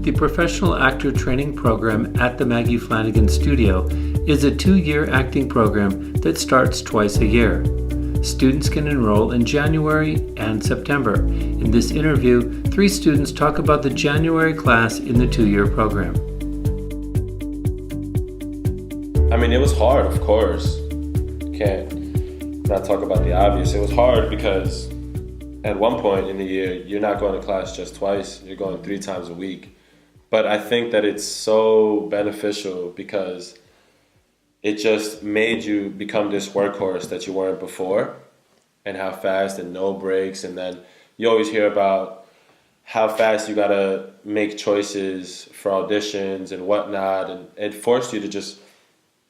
The Professional Actor Training Program at the Maggie Flanigan Studio is a 2-year acting program that starts twice a year. Students can enroll in January and September. In this interview, 3 students talk about the January class in the 2-year program. I mean, it was hard, of course. Can't not talk about the obvious. It was hard because at one point in the year, you're not going to class just twice, you're going 3 times a week. But I think that it's so beneficial because it just made you become this workhorse that you weren't before, and how fast and no breaks. And then you always hear about how fast you gotta make choices for auditions and whatnot, and it forced you to just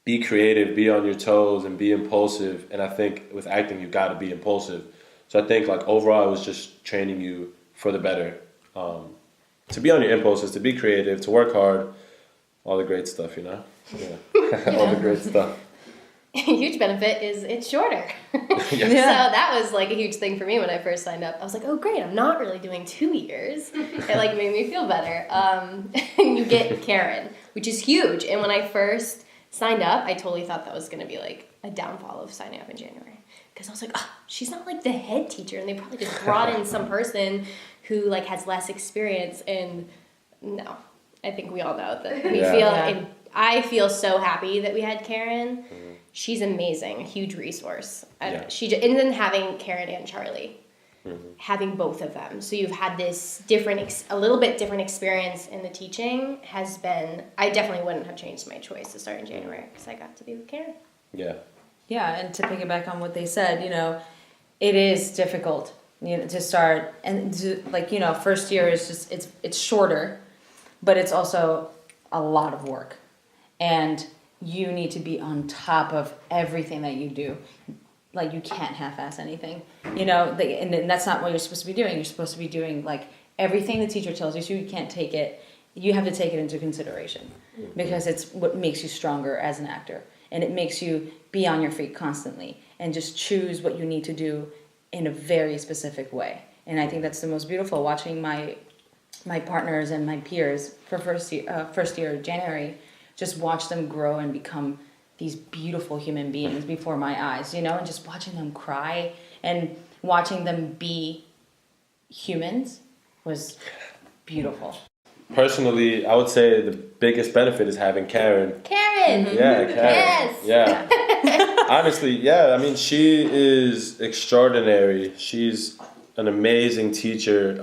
be creative, be on your toes, and be impulsive. And I think with acting, you gotta be impulsive. So I think like overall, it was just training you for the better. To be on your impulses, to be creative, to work hard, all the great stuff, you know? Yeah. All the great stuff. A huge benefit is it's shorter. Yeah. So that was like a huge thing for me when I first signed up. I was like, oh great, I'm not really doing 2 years. It like made me feel better. And you get Karen, which is huge. And when I first signed up, I totally thought that was going to be like a downfall of signing up in January. Because I was like, oh, she's not like the head teacher. And they probably just brought in some person who like has less experience. And no, I think we all know that we feel, and I feel so happy that we had Karen. Mm-hmm. She's amazing, a huge resource. And then having Karen and Charlie, having both of them. So you've had this a little bit different experience in the teaching has been, I definitely wouldn't have changed my choice to start in January because I got to be with Karen. Yeah. Yeah, and to piggyback on what they said, it is difficult, to start, and first year is just, it's shorter, but it's also a lot of work, and you need to be on top of everything that you do. Like, you can't half-ass anything, and that's not what you're supposed to be doing. You're supposed to be doing, like, everything the teacher tells you, so you can't take it, you have to take it into consideration, because it's what makes you stronger as an actor, and it makes you be on your feet constantly, and just choose what you need to do in a very specific way. And I think that's the most beautiful, watching my partners and my peers for first year January, just watch them grow and become these beautiful human beings before my eyes, and just watching them cry and watching them be humans was beautiful. Personally, I would say the biggest benefit is having Karen. Karen! Yeah, Karen. Yes! Yeah. Honestly, yeah, I mean, she is extraordinary. She's an amazing teacher.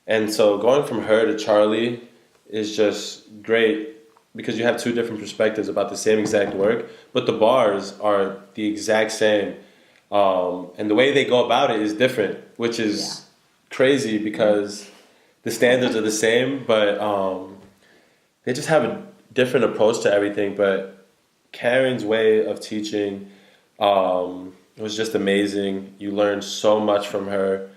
And so going from her to Charlie is just great because you have 2 different perspectives about the same exact work, but the bars are the exact same. And the way they go about it is different, which is crazy because the standards are the same, but they just have a different approach to everything. But Karen's way of teaching was just amazing. You learned so much from her.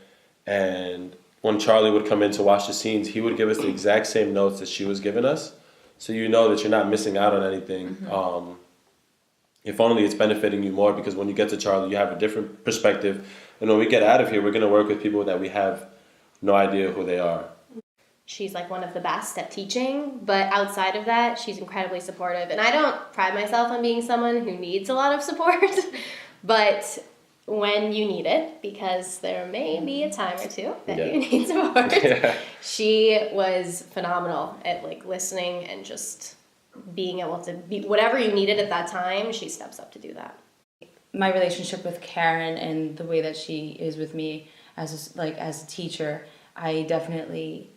And when Charlie would come in to watch the scenes, he would give us the exact same notes that she was giving us. So you know that you're not missing out on anything. If only it's benefiting you more, because when you get to Charlie, you have a different perspective. And when we get out of here, we're going to work with people that we have no idea who they are. She's like one of the best at teaching, but outside of that, she's incredibly supportive. And I don't pride myself on being someone who needs a lot of support, but when you need it, because there may be a time or two that you need support, she was phenomenal at like listening and just being able to be whatever you needed at that time. She steps up to do that. My relationship with Karen and the way that she is with me as a teacher, I definitely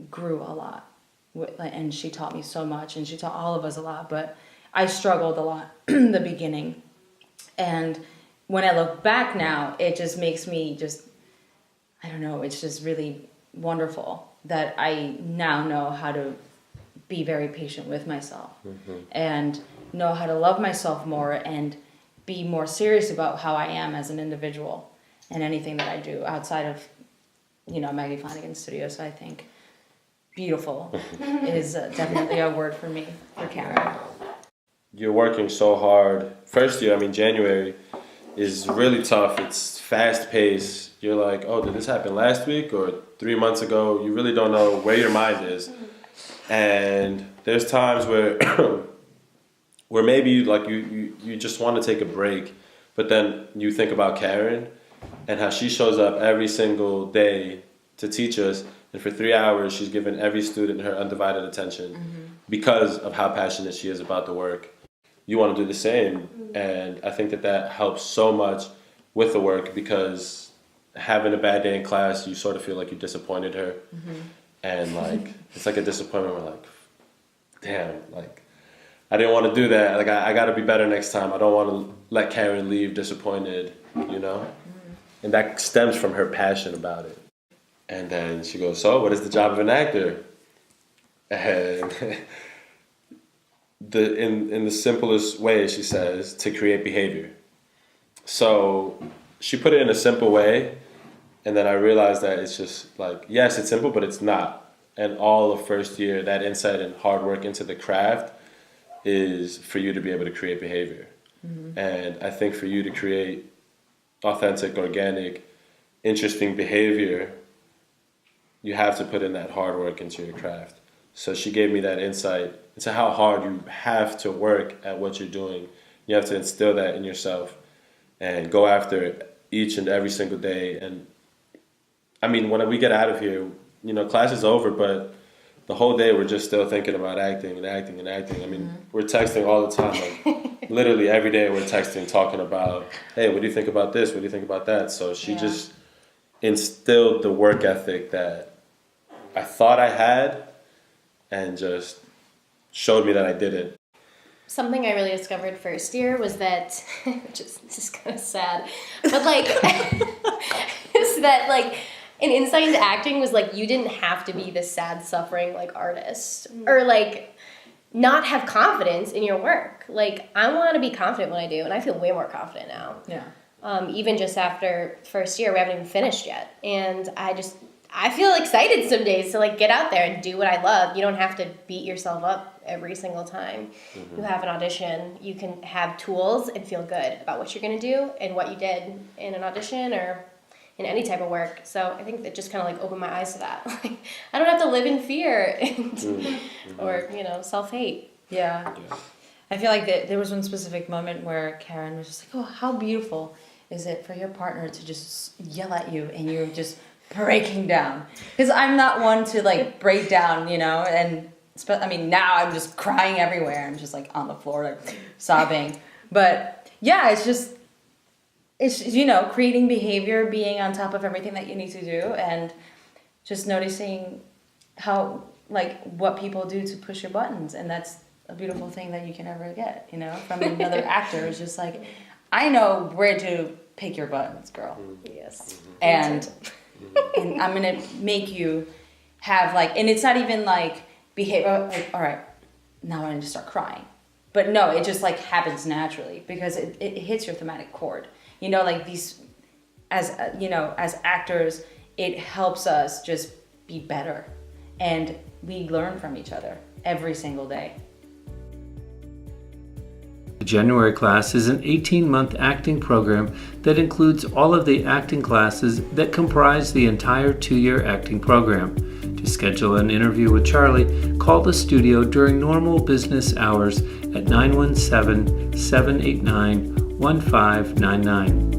grew a lot, and she taught me so much, and she taught all of us a lot, but I struggled a lot in the beginning. And when I look back now, it just makes me it's just really wonderful that I now know how to be very patient with myself and know how to love myself more and be more serious about how I am as an individual and anything that I do outside of, Maggie Flanigan Studio. So I think beautiful is definitely a word for me, for Karen. You're working so hard. First year, January, is really tough. It's fast paced. You're like, oh, did this happen last week or 3 months ago? You really don't know where your mind is. And there's times where where maybe like you just want to take a break, but then you think about Karen and how she shows up every single day to teach us, and for 3 hours she's given every student her undivided attention because of how passionate she is about the work. You want to do the same, and I think that helps so much with the work, because having a bad day in class, you sort of feel like you disappointed her, and like it's like a disappointment. We're like, damn, like I didn't want to do that. Like I got to be better next time. I don't want to let Karen leave disappointed, you know. And that stems from her passion about it. And then she goes, so what is the job of an actor? And in the simplest way, she says, to create behavior. So she put it in a simple way, and then I realized that it's just like, yes, it's simple, but it's not. And all of first year, that insight and hard work into the craft is for you to be able to create behavior. And I think for you to create authentic, organic, interesting behavior, you have to put in that hard work into your craft. So she gave me that insight into how hard you have to work at what you're doing. You have to instill that in yourself and go after it each and every single day. And I mean, when we get out of here, you know, class is over, but the whole day we're just still thinking about acting and acting and acting. I mean, we're texting all the time. Like, literally every day we're texting, talking about, hey, what do you think about this? What do you think about that? So she just instilled the work ethic that I thought I had and just showed me that I didn't. Something I really discovered first year was that, this is kind of sad, but like, is that like, an insight into acting was like, you didn't have to be this sad, suffering like artist or like not have confidence in your work. Like, I want to be confident when I do, and I feel way more confident now. Yeah. Even just after first year, we haven't even finished yet, and I feel excited some days to like get out there and do what I love. You don't have to beat yourself up every single time you have an audition. You can have tools and feel good about what you're going to do and what you did in an audition or in any type of work. So I think that just kind of like opened my eyes to that. Like, I don't have to live in fear and, or, you know, self-hate. Yeah. I feel like there was one specific moment where Karen was just like, oh, how beautiful is it for your partner to just yell at you and you're just breaking down. Because I'm not one to like break down, you know, and I mean, now I'm just crying everywhere. I'm just like on the floor, like sobbing. But yeah, it's, you know, creating behavior, being on top of everything that you need to do, and just noticing how, like, what people do to push your buttons. And that's a beautiful thing that you can never get, you know, from another actor. It's just like, I know where to pick your buttons, girl. Yes. And I'm going to make you have, like, and it's not even like behavior, like, all right, now I need to start crying. But no, it just, like, happens naturally because it hits your thematic chord. You know, like these, as you know, as actors, it helps us just be better, and we learn from each other every single day. The January class is an 18-month acting program that includes all of the acting classes that comprise the entire 2-year acting program. To schedule an interview with Charlie, call the studio during normal business hours at 917-789-1599.